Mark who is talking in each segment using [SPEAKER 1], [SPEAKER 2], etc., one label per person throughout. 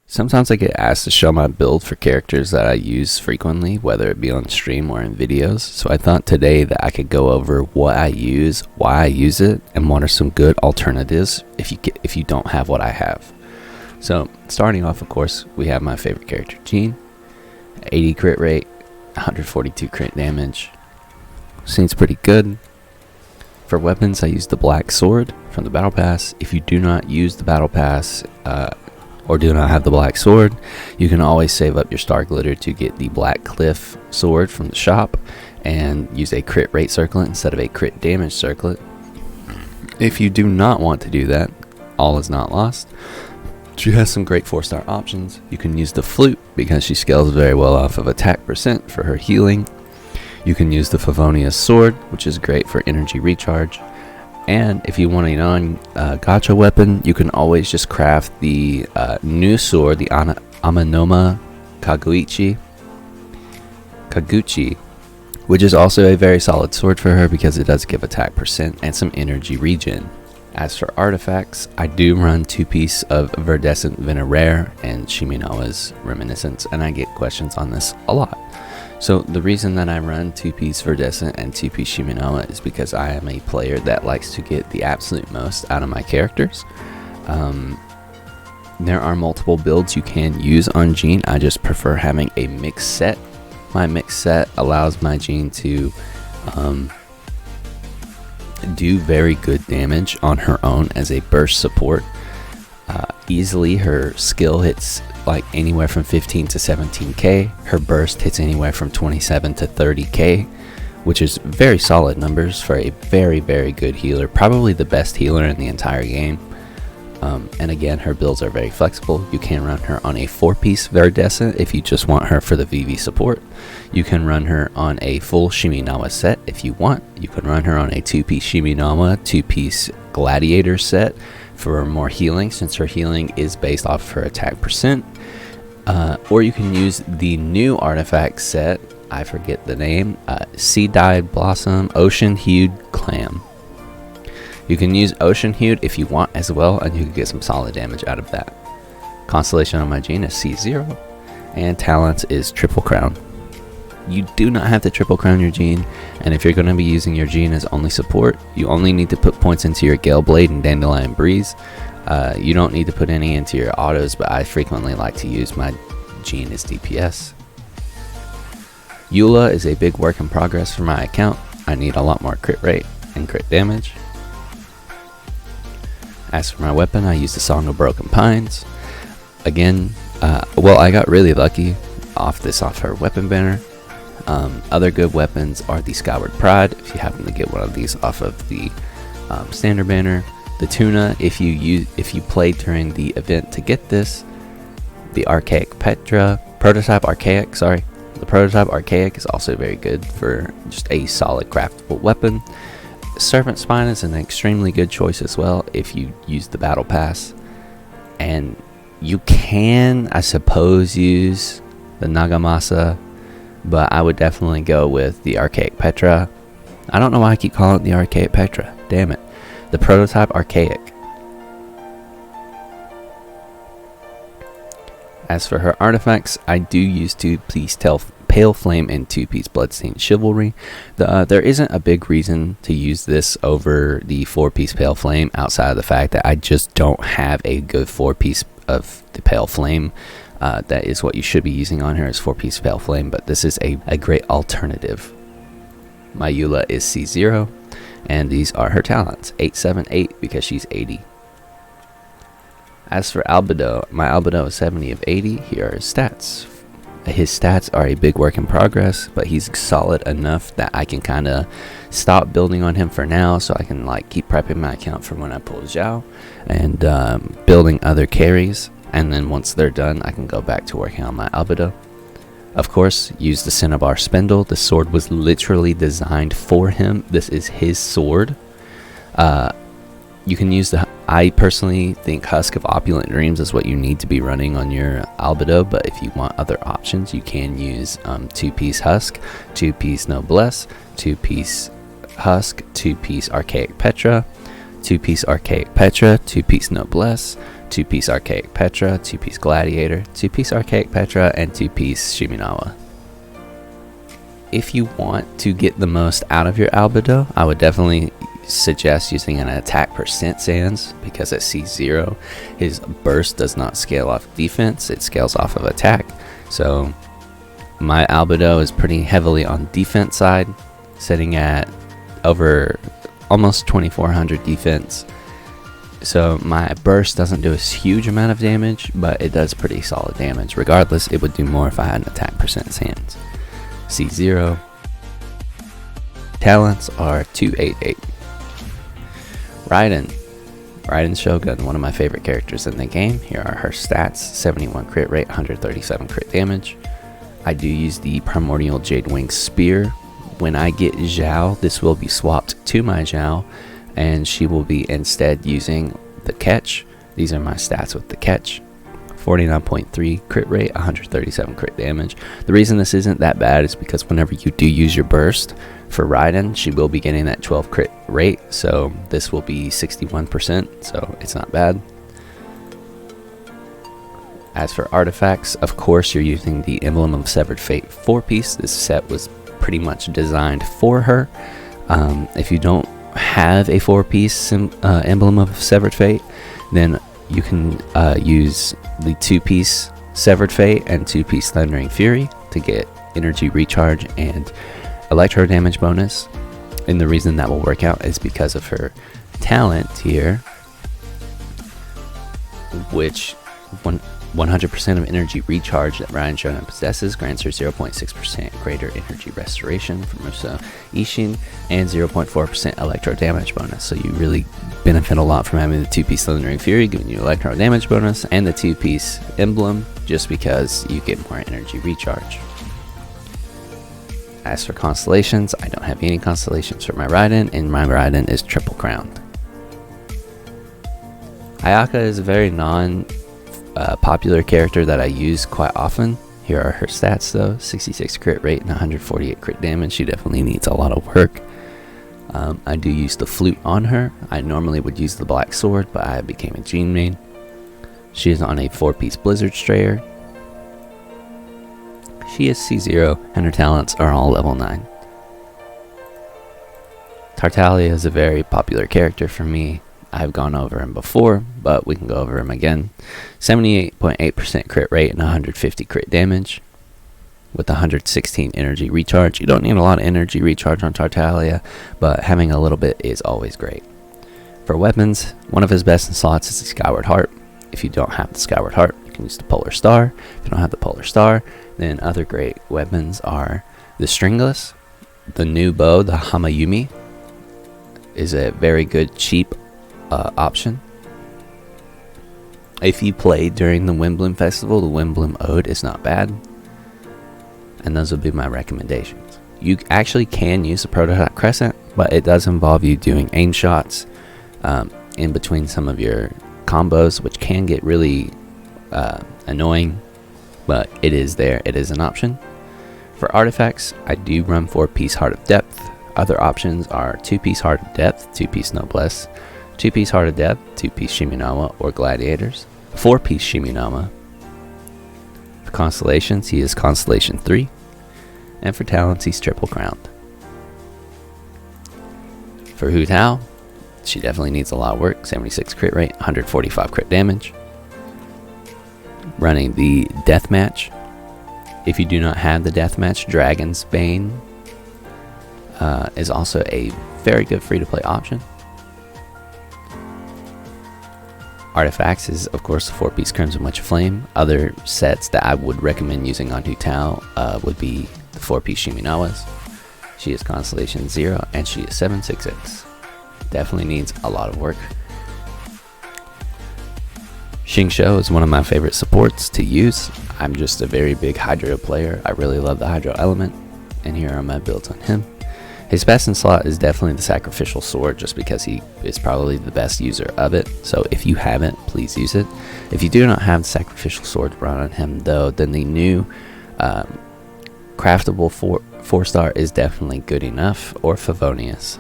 [SPEAKER 1] Sometimes I get asked to show my build for characters that I use frequently, whether it be on stream or in videos, so I thought today that I could go over what I use, why I use it, and what are some good alternatives if you don't have what I have. So, starting off, of course, we have my favorite character, Jean. 80 crit rate, 142 crit damage. Seems pretty good. For weapons, I use the black sword from the battle pass. If you do not use the battle pass, or do not have the black sword, you can always save up your star glitter to get the black cliff sword from the shop and use a crit rate circlet instead of a crit damage circlet. If you do not want to do that, all is not lost. She has some great 4-star options. You can use the flute because she scales very well off of attack percent for her healing. You can use the Favonius sword, which is great for energy recharge. And if you want a non-gacha weapon, you can always just craft the new sword, the Amanoma Kaguchi, which is also a very solid sword for her because it does give attack percent and some energy regen. As for artifacts, I do run 2-piece of Verdescent Veneraire and Shiminawa's Reminiscence, and I get questions on this a lot. So the reason that I run 2-piece Verdescent and 2-piece Shiminawa is because I am a player that likes to get the absolute most out of my characters. There are multiple builds you can use on Jean. I just prefer having a mixed set. My mixed set allows my Jean to do very good damage on her own as a burst support. Easily her skill hits like anywhere from 15 to 17k. Her burst hits anywhere from 27 to 30k, which is very solid numbers for a very, very good healer, probably the best healer in the entire game. And again, her builds are very flexible. You can run her on a 4-piece Verdescent if you just want her for the VV support. You can run her on a full Shiminawa set if you want. You can run her on a 2-piece Shiminawa, 2-piece Gladiator set for more healing, since her healing is based off of her attack percent. Or you can use the new artifact set, I forget the name, Sea-Dyed Blossom Ocean Hued Clam. You can use Ocean Hued if you want as well, and you can get some solid damage out of that. Constellation on my Jean is C0, and Talents is Triple Crown. You do not have to triple crown your Jean, and if you're going to be using your Jean as only support, you only need to put points into your Gale Blade and Dandelion Breeze. You don't need to put any into your autos, but I frequently like to use my Jean as DPS. Myula is a big work in progress for my account. I need a lot more crit rate and crit damage. As for my weapon, I use the Song of Broken Pines. Again, I got really lucky off her weapon banner. Other good weapons are the Skyward Pride, if you happen to get one of these off of the standard banner. The Tuna, if you played during the event to get this. The Prototype Archaic is also very good for just a solid craftable weapon. Serpent Spine is an extremely good choice as well if you use the battle pass. And you can, I suppose, use the Nagamasa, but I would definitely go with the Archaic Petra. I don't know why I keep calling it the Archaic Petra. Damn it. The Prototype Archaic. As for her artifacts, I do use 2-piece Pale Flame and 2-piece Bloodstained Chivalry. There isn't a big reason to use this over the 4-piece Pale Flame outside of the fact that I just don't have a good 4-piece of the Pale Flame. That is what you should be using on her, is 4-piece Pale Flame, but this is a great alternative. Myula is C0, and these are her talents, 878 because she's 80. As for Albedo, my Albedo is 70 of 80. Here are his stats. His stats are a big work in progress, but he's solid enough that I can kind of stop building on him for now, so I can keep prepping my account for when I pull Zhao and building other carries. And then once they're done, I can go back to working on my Albedo. Of course, use the Cinnabar Spindle. The sword was literally designed for him. This is his sword. You can use I personally think Husk of Opulent Dreams is what you need to be running on your Albedo, but if you want other options, you can use 2-piece Husk, 2-piece Noblesse, 2-piece Husk, 2-piece Archaic Petra, 2-piece Archaic Petra, 2-piece Noblesse, 2-piece Archaic Petra, 2-piece Gladiator, 2-piece Archaic Petra, and 2-piece Shiminawa. If you want to get the most out of your Albedo, I would definitely suggest using an attack percent sans, because at C0 his burst does not scale off defense, it scales off of attack. So my Albedo is pretty heavily on defense side, sitting at over almost 2400 defense. So my burst doesn't do a huge amount of damage, but it does pretty solid damage. Regardless, it would do more if I had an attack percent sans. C0 talents are 288. Ryden Shogun, one of my favorite characters in the game. Here are her stats: 71 crit rate, 137 crit damage. I do use the Primordial Jade Wing Spear. When I get Zhao, this will be swapped to my Zhao, and she will be instead using the catch. These are my stats with the catch: 49.3 crit rate, 137 crit damage. The reason this isn't that bad is because whenever you do use your burst for Ryden, she will be getting that 12 crit rate, so this will be 61%, so it's not bad. As for artifacts, of course you're using the Emblem of Severed Fate 4-piece. This set was pretty much designed for her. If you don't have a 4-piece Emblem of Severed Fate, then you can use the 2-piece Severed Fate and 2-piece Thundering Fury to get energy recharge and electro damage bonus. And the reason that will work out is because of her talent here, which 100% of energy recharge that Ryden Shogun possesses grants her 0.6% greater energy restoration from Musa Ishin and 0.4% electro damage bonus. So you really benefit a lot from having the 2-piece Thundering Fury giving you electro damage bonus, and the 2-piece emblem just because you get more energy recharge. As for constellations, I don't have any constellations for my Ryden, and my Ryden is triple crowned. Ayaka is a very popular character that I use quite often. Here are her stats though: 66 crit rate and 148 crit damage. She definitely needs a lot of work. I do use the flute on her. I normally would use the black sword, but I became a Jean main. She is on a 4-piece Blizzard Strayer. She is C0 and her talents are all level 9. Tartalia is a very popular character for me. I've gone over him before, but we can go over him again. 78.8% crit rate and 150 crit damage with 116 energy recharge. You don't need a lot of energy recharge on Tartalia, but having a little bit is always great. For weapons, one of his best in slots is the Skyward Heart. If you don't have the Skyward Heart, you can use the Polar Star. If you don't have the Polar Star, then other great weapons are the Stringless. The new bow, the Hamayumi, is a very good cheap option. If you play during the Windbloom Festival, the Windbloom Ode is not bad, and those would be my recommendations. You actually can use the Prototype Crescent, but it does involve you doing aim shots in between some of your combos, which can get really annoying, but it is there. It is an option. For artifacts, I do run 4-piece Heart of Depth. Other options are 2-piece Heart of Depth, 2-piece Noblesse, 2-piece Heart of Depth, 2-piece Shiminawa or Gladiators, 4-piece Shiminawa. For constellations, he is Constellation 3, and for talents, he's triple crowned. For Hu Tao, she definitely needs a lot of work. 76 crit rate, 145 crit damage. Running the Deathmatch. If you do not have the Deathmatch, Dragon's Bane is also a very good free-to-play option. Artifacts is, of course, the 4-piece Crimson Witch of Flame. Other sets that I would recommend using on Hu Tao would be the 4-piece Shiminawas. She is Constellation 0, and she is 766. Definitely needs a lot of work. Xingqiu is one of my favorite supports to use. I'm just a very big Hydro player. I really love the Hydro element, and here are my builds on him. His best in slot is definitely the Sacrificial Sword, just because he is probably the best user of it. So if you haven't, please use it. If you do not have the Sacrificial Sword run on him though, then the new craftable 4-star is definitely good enough, or Favonius.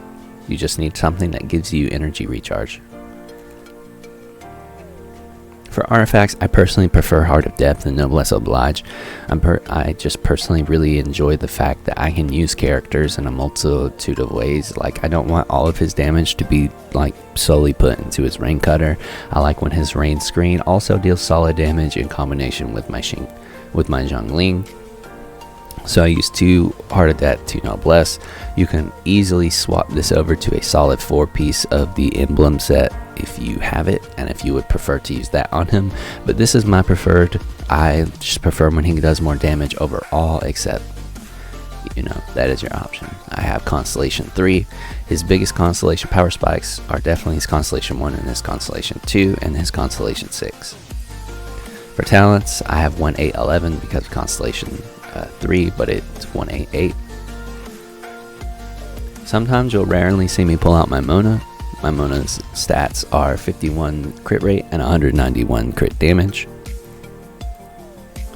[SPEAKER 1] You just need something that gives you energy recharge. For artifacts, I personally prefer Heart of Depth and Noblesse Oblige. I just personally really enjoy the fact that I can use characters in a multitude of ways. Like, I don't want all of his damage to be like solely put into his Rain Cutter. I like when his Rain Screen also deals solid damage in combination with my Zhongling. So I use 2 Heart of Depth, 2 Noblesse. You can easily swap this over to a solid 4-piece of the emblem set if you have it, and if you would prefer to use that on him. But this is my preferred. I just prefer when he does more damage overall, except, you know, that is your option. I have Constellation 3. His biggest Constellation power spikes are definitely his Constellation 1 and his Constellation 2 and his Constellation 6. For talents, I have 1-8-11 because of Constellation 3, but it's 1-8-8. Sometimes you'll rarely see me pull out my Mona. My Mona's stats are 51 crit rate and 191 crit damage.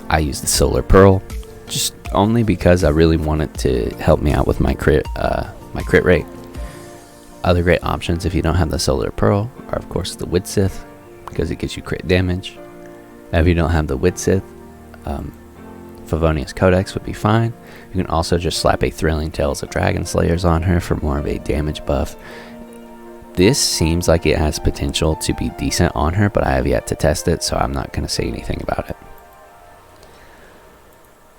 [SPEAKER 1] I use the Solar Pearl, just only because I really want it to help me out with my crit rate. Other great options if you don't have the Solar Pearl are of course the Widsith, because it gives you crit damage. If you don't have the Widsith, Favonius Codex would be fine. You can also just slap a Thrilling Tales of Dragon Slayers on her for more of a damage buff. This seems like it has potential to be decent on her, but I have yet to test it, so I'm not going to say anything about it.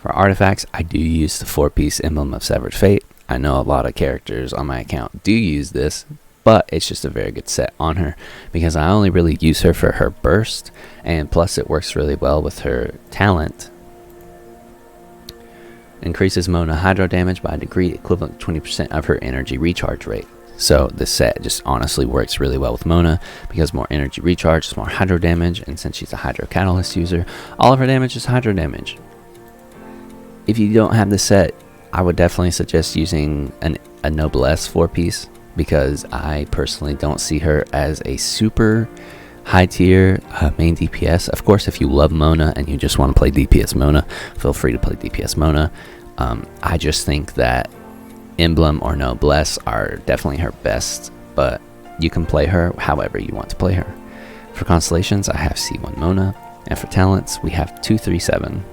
[SPEAKER 1] For artifacts, I do use the 4-piece Emblem of Severed Fate. I know a lot of characters on my account do use this, but it's just a very good set on her because I only really use her for her burst, and plus it works really well with her talent. Increases Mona hydro damage by a degree equivalent to 20% of her energy recharge rate. So this set just honestly works really well with Mona because more energy recharge is more hydro damage, and since she's a hydro catalyst user, all of her damage is hydro damage. If you don't have this set, I would definitely suggest using a Noblesse 4-piece because I personally don't see her as a super high tier main DPS. Of course, if you love Mona and you just want to play DPS Mona, feel free to play DPS Mona. I just think that Emblem or Noblesse are definitely her best, but you can play her however you want to play her. For constellations, I have C1 Mona, and for talents, we have 237.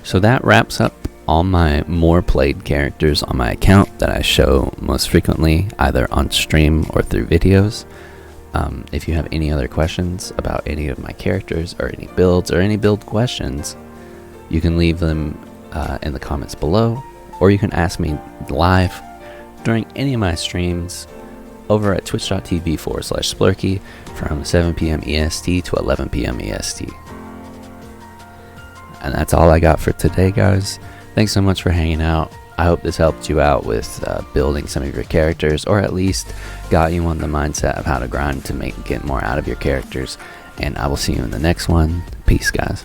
[SPEAKER 1] So that wraps up all my more played characters on my account that I show most frequently, either on stream or through videos. If you have any other questions about any of my characters or any builds or any build questions, you can leave them in the comments below, or you can ask me live during any of my streams over at twitch.tv/Splurky from 7 p.m. EST to 11 p.m. EST. And that's all I got for today, guys. Thanks so much for hanging out. I hope this helped you out with building some of your characters, or at least got you on the mindset of how to grind to get more out of your characters. And I will see you in the next one. Peace, guys.